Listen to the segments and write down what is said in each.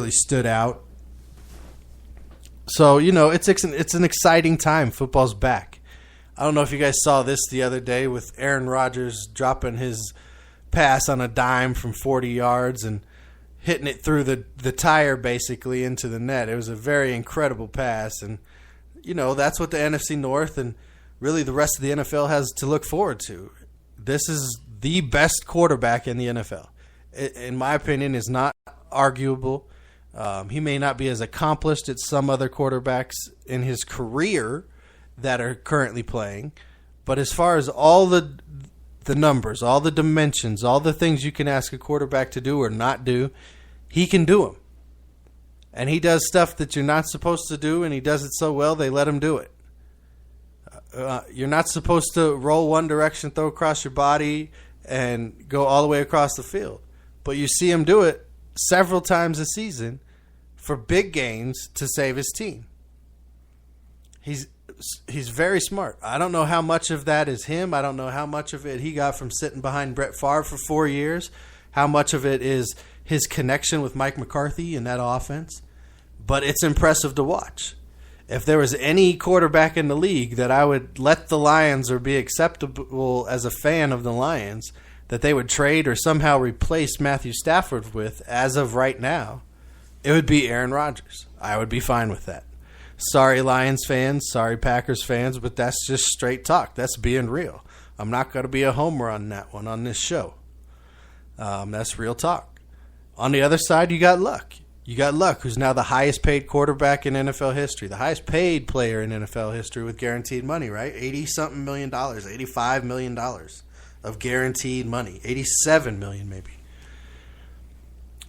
really stood out. So, it's an exciting time. Football's back. I don't know if you guys saw this the other day with Aaron Rodgers dropping his pass on a dime from 40 yards and hitting it through the tire basically into the net. It was a very incredible pass. And, that's what the NFC North and really the rest of the NFL has to look forward to. This is the best quarterback in the NFL. In my opinion, is not arguable. He may not be as accomplished as some other quarterbacks in his career that are currently playing, but as far as all the numbers, all the dimensions, all the things you can ask a quarterback to do or not do, he can do them. And he does stuff that you're not supposed to do, and he does it so well they let him do it. You're not supposed to roll one direction, throw across your body, and go all the way across the field. But you see him do it several times a season for big games to save his team. He's very smart. I don't know how much of that is him. I don't know how much of it he got from sitting behind Brett Favre for 4 years. How much of it is his connection with Mike McCarthy in that offense. But it's impressive to watch. If there was any quarterback in the league that I would let the Lions or be acceptable as a fan of the Lions, that they would trade or somehow replace Matthew Stafford with as of right now, it would be Aaron Rodgers. I would be fine with that. Sorry, Lions fans. Sorry, Packers fans. But that's just straight talk. That's being real. I'm not going to be a homer on that one on this show. That's real talk. On the other side, you got Luck. You got Luck, who's now the highest paid quarterback in NFL history, the highest paid player in NFL history with guaranteed money, right? $80-something million, $85 million of guaranteed money, $87 million maybe.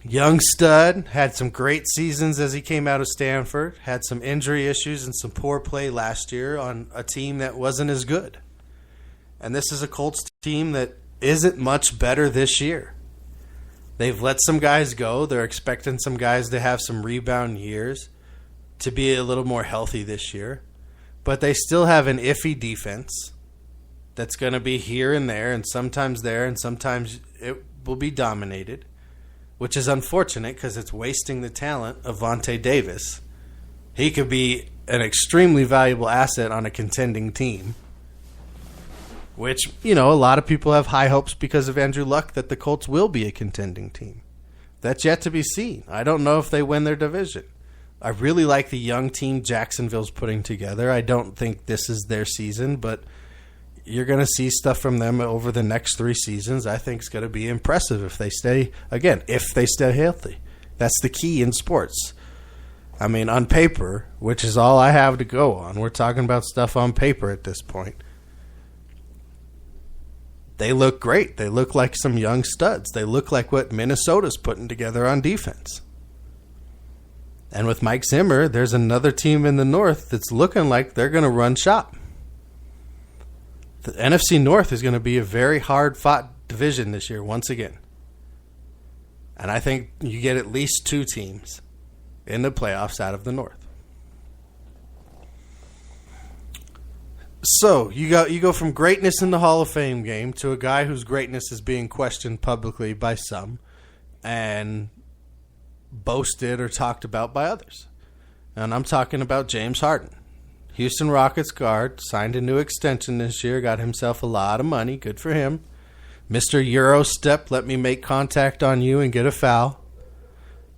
Young stud, had some great seasons as he came out of Stanford, had some injury issues and some poor play last year on a team that wasn't as good. And this is a Colts team that isn't much better this year. They've let some guys go. They're expecting some guys to have some rebound years, to be a little more healthy this year. But they still have an iffy defense that's going to be here and sometimes it will be dominated, which is unfortunate because it's wasting the talent of Vontae Davis. He could be an extremely valuable asset on a contending team, which, a lot of people have high hopes because of Andrew Luck that the Colts will be a contending team. That's yet to be seen. I don't know if they win their division. I really like the young team Jacksonville's putting together. I don't think this is their season, but you're going to see stuff from them over the next 3 seasons. I think it's going to be impressive if they stay healthy. That's the key in sports. I mean, on paper, which is all I have to go on. We're talking about stuff on paper at this point. They look great. They look like some young studs. They look like what Minnesota's putting together on defense. And with Mike Zimmer, there's another team in the North that's looking like they're going to run shop. The NFC North is going to be a very hard-fought division this year once again. And I think you get at least 2 teams in the playoffs out of the North. So you go from greatness in the Hall of Fame game to a guy whose greatness is being questioned publicly by some and boasted or talked about by others. And I'm talking about James Harden. Houston Rockets guard, signed a new extension this year, got himself a lot of money. Good for him. Mr. Euro Step, let me make contact on you and get a foul.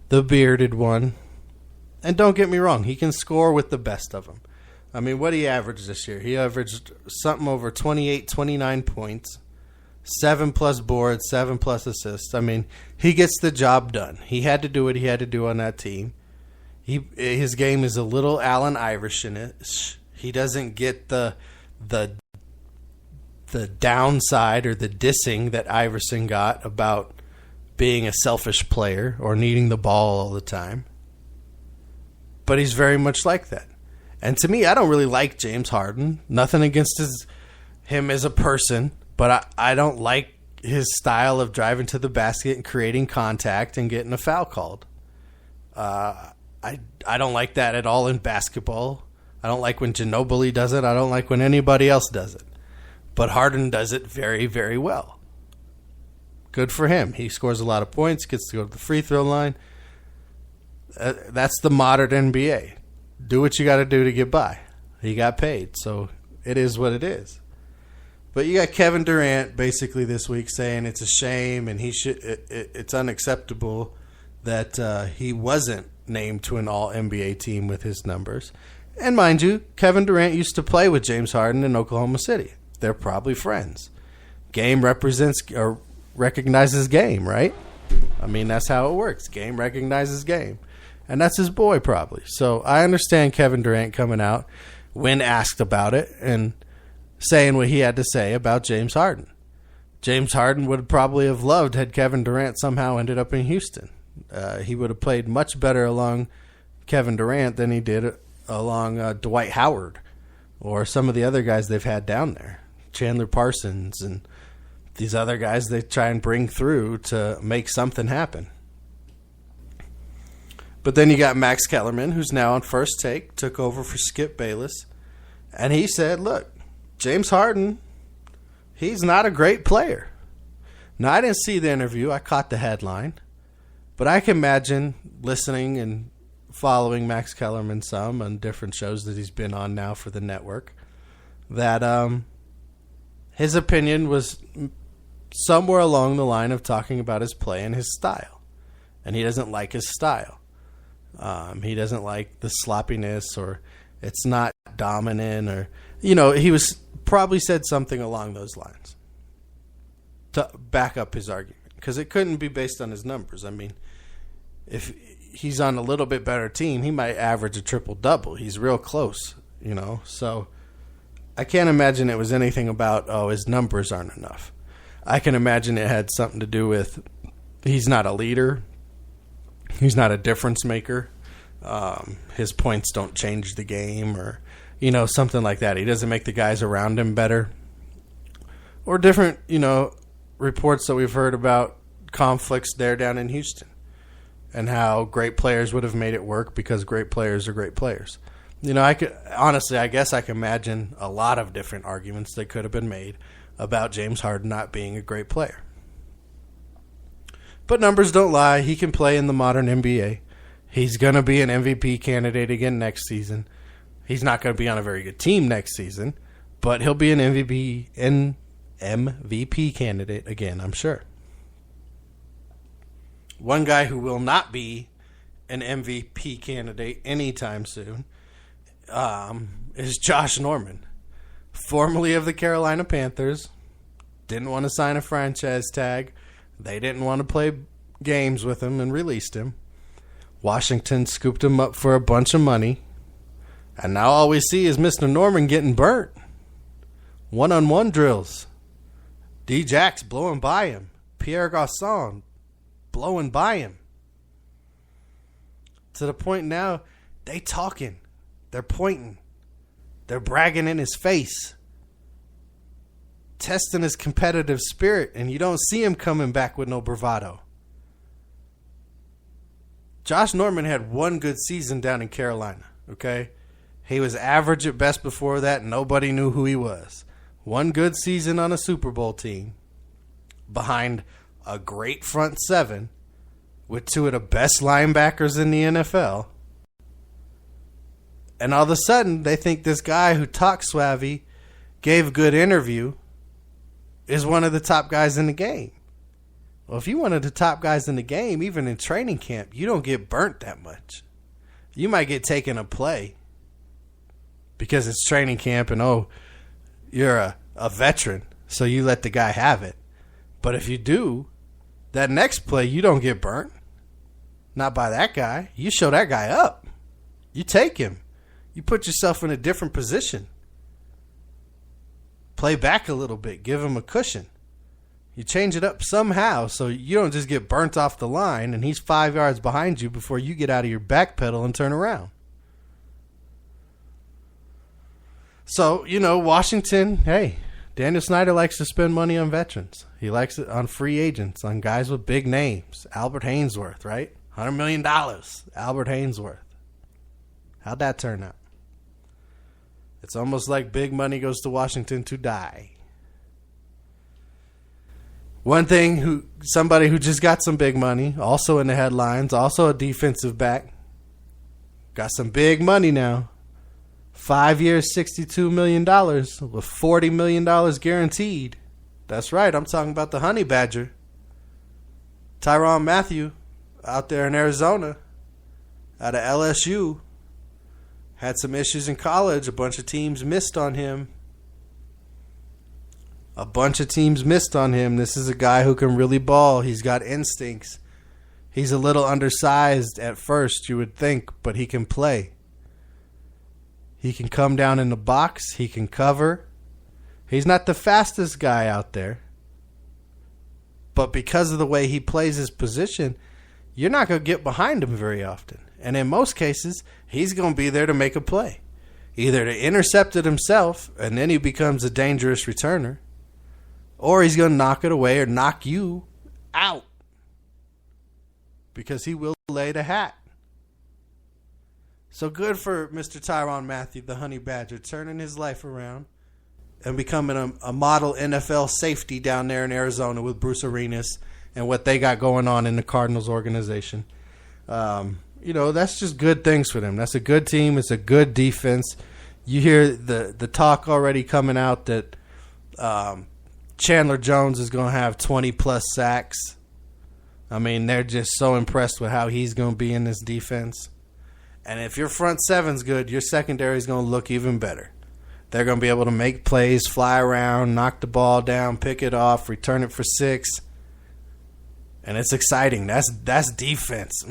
The bearded one. And don't get me wrong, he can score with the best of them. I mean, what did he average this year? He averaged something over 28, 29 points, 7+ boards, 7+ assists. I mean, he gets the job done. He had to do what he had to do on that team. His game is a little Allen Iverson-ish. He doesn't get the downside or the dissing that Iverson got about being a selfish player or needing the ball all the time. But he's very much like that. And to me, I don't really like James Harden. Nothing against him as a person, but I don't like his style of driving to the basket and creating contact and getting a foul called. I don't like that at all in basketball. I don't like when Ginobili does it. I don't like when anybody else does it. But Harden does it very, very well. Good for him. He scores a lot of points, gets to go to the free throw line. That's the modern NBA. Do what you got to do to get by. He got paid, so it is what it is. But you got Kevin Durant basically this week saying it's a shame and it's unacceptable that he wasn't named to an all-NBA team with his numbers. And mind you, Kevin Durant used to play with James Harden in Oklahoma City. They're probably friends. Game represents or recognizes game, right? I mean, that's how it works. Game recognizes game. And that's his boy probably. So I understand Kevin Durant coming out when asked about it and saying what he had to say about James Harden. James Harden would probably have loved had Kevin Durant somehow ended up in Houston. He would have played much better along Kevin Durant than he did along Dwight Howard or some of the other guys they've had down there. Chandler Parsons and these other guys they try and bring through to make something happen. But then you got Max Kellerman, who's now on First Take, took over for Skip Bayless. And he said, look, James Harden, he's not a great player. Now, I didn't see the interview. I caught the headline. But I can imagine listening and following Max Kellerman some on different shows that he's been on now for the network, that his opinion was somewhere along the line of talking about his play and his style. And he doesn't like his style. He doesn't like the sloppiness or it's not dominant or, he was probably said something along those lines to back up his argument because it couldn't be based on his numbers. I mean, if he's on a little bit better team, he might average a triple-double. He's real close, So I can't imagine it was anything about, his numbers aren't enough. I can imagine it had something to do with he's not a leader. He's not a difference maker. His points don't change the game or, something like that. He doesn't make the guys around him better. Or different, reports that we've heard about conflicts there down in Houston and how great players would have made it work because great players are great players. I guess I can imagine a lot of different arguments that could have been made about James Harden not being a great player. But numbers don't lie. He can play in the modern NBA. He's going to be an MVP candidate again next season. He's not going to be on a very good team next season, but he'll be an MVP candidate again, I'm sure. One guy who will not be an MVP candidate anytime soon is Josh Norman, formerly of the Carolina Panthers. Didn't want to sign a franchise tag. They didn't want to play games with him and released him. Washington scooped him up for a bunch of money. And now all we see is Mr. Norman getting burnt. One-on-one drills. D-Jax blowing by him. Pierre Garçon blowing by him. To the point now, they talking. They're pointing. They're bragging in his face. Testing his competitive spirit, and you don't see him coming back with no bravado. Josh Norman had one good season down in Carolina, okay? He was average at best before that. Nobody knew who he was. One good season on a Super Bowl team behind a great front seven with two of the best linebackers in the NFL. And all of a sudden, they think this guy who talks swavy, gave a good interview, is one of the top guys in the game. Well, if you're one of the top guys in the game, even in training camp, you don't get burnt that much. You might get taken a play because it's training camp and, you're a veteran, so you let the guy have it. But if you do, that next play, you don't get burnt. Not by that guy. You show that guy up. You take him. You put yourself in a different position. Play back a little bit. Give him a cushion. You change it up somehow so you don't just get burnt off the line and he's 5 yards behind you before you get out of your back pedal and turn around. So, Washington, hey, Daniel Snyder likes to spend money on veterans. He likes it on free agents, on guys with big names. Albert Hainsworth, right? $100 million. Albert Hainsworth. How'd that turn out? It's almost like big money goes to Washington to die. One thing, somebody who just got some big money, also in the headlines, also a defensive back, got some big money now. 5 years, $62 million with $40 million guaranteed. That's right, I'm talking about the Honey Badger. Tyrann Mathieu out there in Arizona out of LSU. Had some issues in college. A bunch of teams missed on him. This is a guy who can really ball. He's got instincts. He's a little undersized at first, you would think, but he can play. He can come down in the box. He can cover. He's not the fastest guy out there. But because of the way he plays his position, you're not going to get behind him very often. And in most cases, he's going to be there to make a play. Either to intercept it himself, and then he becomes a dangerous returner, or he's going to knock it away or knock you out because he will lay the hat. So good for Mr. Tyrann Mathieu, the Honey Badger, turning his life around and becoming a model NFL safety down there in Arizona with Bruce Arenas and what they got going on in the Cardinals organization. That's just good things for them. That's a good team. It's a good defense. You hear the talk already coming out that Chandler Jones is going to have 20-plus sacks. I mean, they're just so impressed with how he's going to be in this defense. And if your front seven's good, your secondary is going to look even better. They're going to be able to make plays, fly around, knock the ball down, pick it off, return it for 6. And it's exciting. That's defense.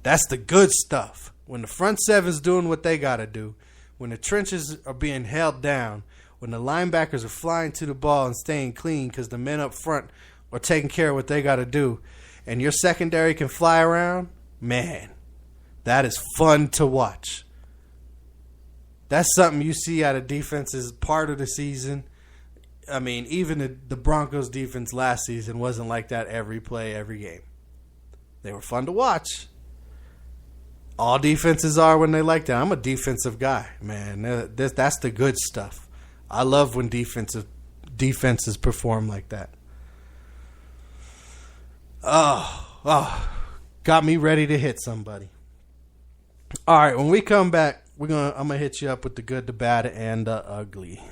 That's the good stuff. When the front seven's doing what they got to do, when the trenches are being held down, when the linebackers are flying to the ball and staying clean because the men up front are taking care of what they got to do, and your secondary can fly around, man, that is fun to watch. That's something you see out of defenses part of the season. I mean, even the Broncos defense last season wasn't like that every play, every game. They were fun to watch. All defenses are when they like that. I'm a defensive guy, man. That's the good stuff. I love when defenses perform like that. Oh, got me ready to hit somebody. All right, when we come back, I'm gonna hit you up with the good, the bad, and the ugly.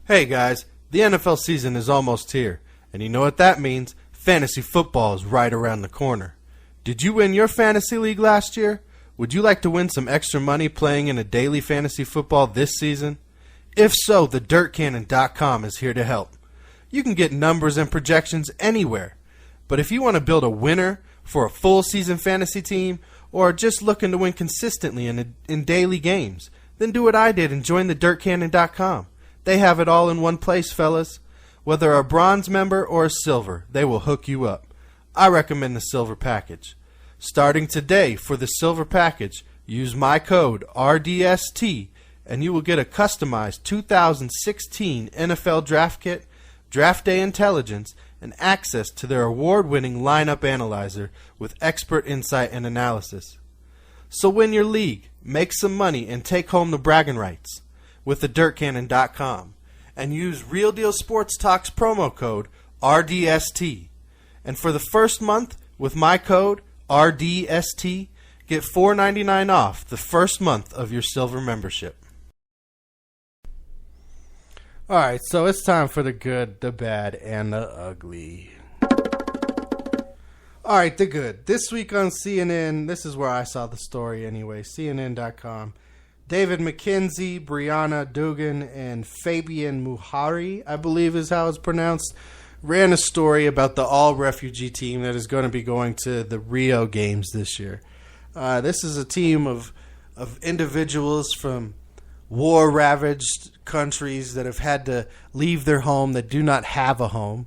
Hey guys, the NFL season is almost here, and you know what that means? Fantasy football is right around the corner. Did you win your fantasy league last year? Would you like to win some extra money playing in a daily fantasy football this season? If so, the dirtcannon.com is here to help. You can get numbers and projections anywhere, but if you want to build a winner for a full season fantasy team, or just looking to win consistently in daily games, then do what I did and join the dirtcannon.com. They have it all in one place, fellas. Whether a bronze member or a silver, they will hook you up. I recommend the silver package. Starting today for the silver package, use my code RDST and you will get a customized 2016 NFL Draft Kit, Draft Day Intelligence, and access to their award-winning lineup analyzer with expert insight and analysis. So win your league, make some money, and take home the bragging rights with thedirtcannon.com and use Real Deal Sports Talk's promo code RDST. And for the first month with my code RDST, get $4.99 off the first month of your silver membership. All right, so it's time for the good, the bad, and the ugly. All right, the good. This week on CNN, this is where I saw the story anyway, CNN.com. David McKenzie, Brianna Dugan, and Fabian Muhari, I believe is how it's pronounced, ran a story about the all-refugee team that is going to be going to the Rio Games this year. This is a team of individuals from war-ravaged countries that have had to leave their home, that do not have a home,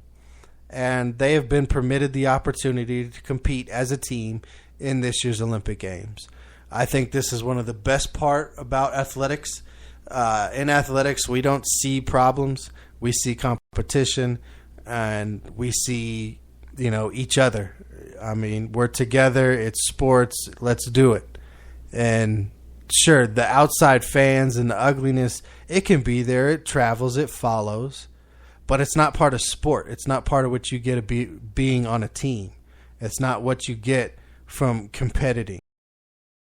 and they have been permitted the opportunity to compete as a team in this year's Olympic Games. I think this is one of the best part about athletics. In athletics, we don't see problems. We see competition, and we see, each other. I mean, we're together. It's sports. Let's do it. And sure, the outside fans and the ugliness, it can be there. It travels. It follows. But it's not part of sport. It's not part of what you get being on a team. It's not what you get from competing.